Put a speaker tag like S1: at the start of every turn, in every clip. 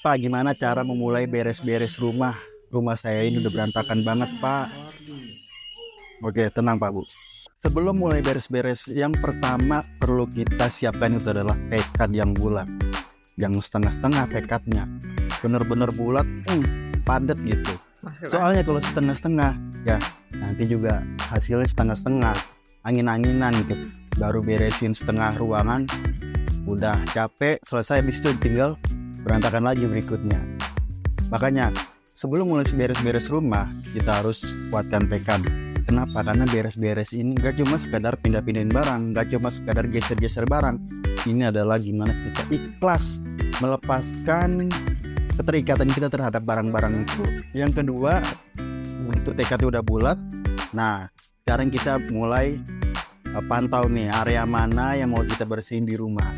S1: Pak, gimana cara memulai beres-beres rumah? Rumah saya ini udah berantakan banget, Pak. Oke, tenang, Pak, Bu. Sebelum mulai beres-beres, yang pertama perlu kita siapkan itu adalah tekad yang bulat. Yang setengah-setengah tekadnya. Bener-bener bulat, padat gitu. Soalnya kalau setengah-setengah, ya nanti juga hasilnya setengah-setengah. Angin-anginan gitu. Baru beresin setengah ruangan, udah capek, selesai, habis itu tinggal berantakan lagi berikutnya. Makanya sebelum mulai beres-beres rumah, kita harus kuatkan tekad. Kenapa? Karena beres-beres ini gak cuma sekadar pindah-pindahin barang, gak cuma sekadar geser-geser barang. Ini adalah gimana kita ikhlas melepaskan keterikatan kita terhadap barang-barang itu. Yang kedua, untuk tekadnya udah bulat. Nah, sekarang kita mulai pantau nih area mana yang mau kita bersihin di rumah.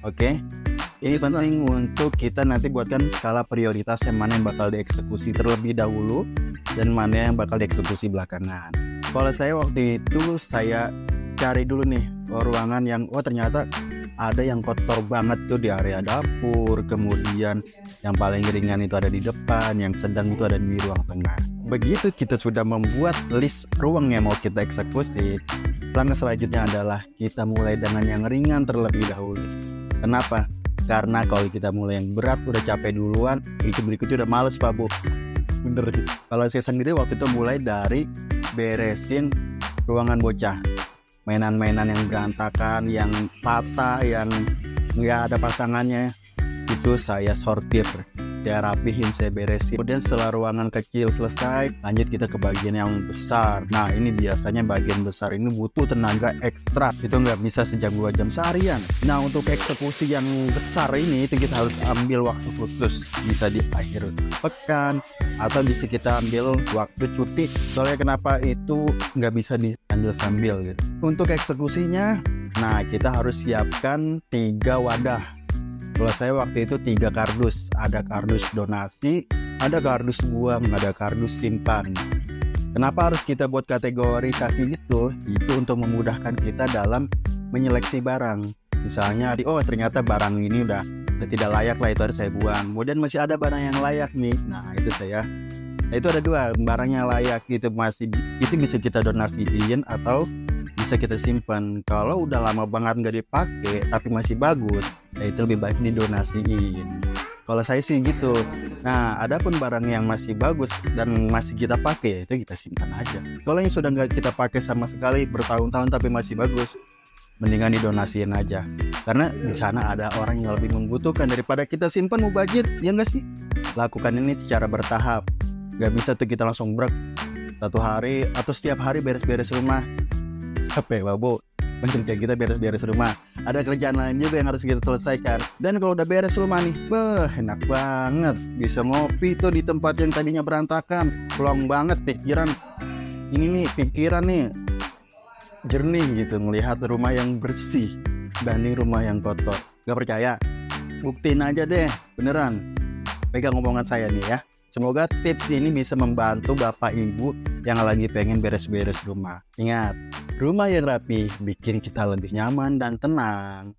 S1: Oke? Ini penting untuk kita nanti buatkan skala prioritas yang mana yang bakal dieksekusi terlebih dahulu dan mana yang bakal dieksekusi belakangan. Kalau saya waktu itu saya cari dulu nih ruangan yang ternyata ada yang kotor banget tuh di area dapur, kemudian yang paling ringan itu ada di depan, yang sedang itu ada di ruang tengah. Begitu kita sudah membuat list ruang yang mau kita eksekusi, langkah selanjutnya adalah kita mulai dengan yang ringan terlebih dahulu. Kenapa? Karena kalau kita mulai yang berat udah capek duluan, itu berikutnya udah males, Pak, Bu. Bener. Kalau saya sendiri waktu itu mulai dari beresin ruangan bocah, mainan-mainan yang berantakan, yang patah, yang nggak ada pasangannya, itu saya sortir, saya rapihin, saya beresin. Kemudian setelah ruangan kecil selesai, lanjut kita ke bagian yang besar. Nah, ini biasanya bagian besar ini butuh tenaga ekstra, itu nggak bisa sejam 2 jam seharian. Nah, untuk eksekusi yang besar ini itu kita harus ambil waktu khusus, bisa di akhir pekan atau bisa kita ambil waktu cuti. Soalnya kenapa itu nggak bisa diambil sambil gitu. Untuk eksekusinya, nah kita harus siapkan 3 wadah. Kalau saya waktu itu 3 kardus, ada kardus donasi, ada kardus buang, ada kardus simpan. Kenapa harus kita buat kategorisasi itu? Itu untuk memudahkan kita dalam menyeleksi barang. Misalnya, ternyata barang ini udah tidak layak lah, itu harus saya buang. Kemudian masih ada barang yang layak nih. Nah, itu itu ada 2 barang yang layak, itu bisa kita donasiin atau bisa kita simpan. Kalau udah lama banget nggak dipakai tapi masih bagus, itu lebih baik didonasiin. Kalau saya sih gitu. Nah, adapun barang yang masih bagus dan masih kita pakai, itu kita simpan aja. Kalau yang sudah nggak kita pakai sama sekali bertahun-tahun tapi masih bagus, mendingan didonasiin aja. Karena di sana ada orang yang lebih membutuhkan daripada kita simpan mubazir, ya nggak sih? Lakukan ini secara bertahap. Nggak bisa tuh kita langsung brek 1 hari atau setiap hari beres-beres rumah. Capek, Bu. Mungkin kayak kita beres-beres rumah, ada kerjaan lain juga yang harus kita selesaikan. Dan kalau udah beres rumah nih, enak banget, bisa ngopi tuh di tempat yang tadinya berantakan. Plong banget pikiran nih jernih gitu, melihat rumah yang bersih banding rumah yang kotor. Gak percaya? Buktiin aja deh, beneran. Pegang omongan saya nih ya. Semoga tips ini bisa membantu Bapak Ibu yang lagi pengen beres-beres rumah. Ingat, rumah yang rapi bikin kita lebih nyaman dan tenang.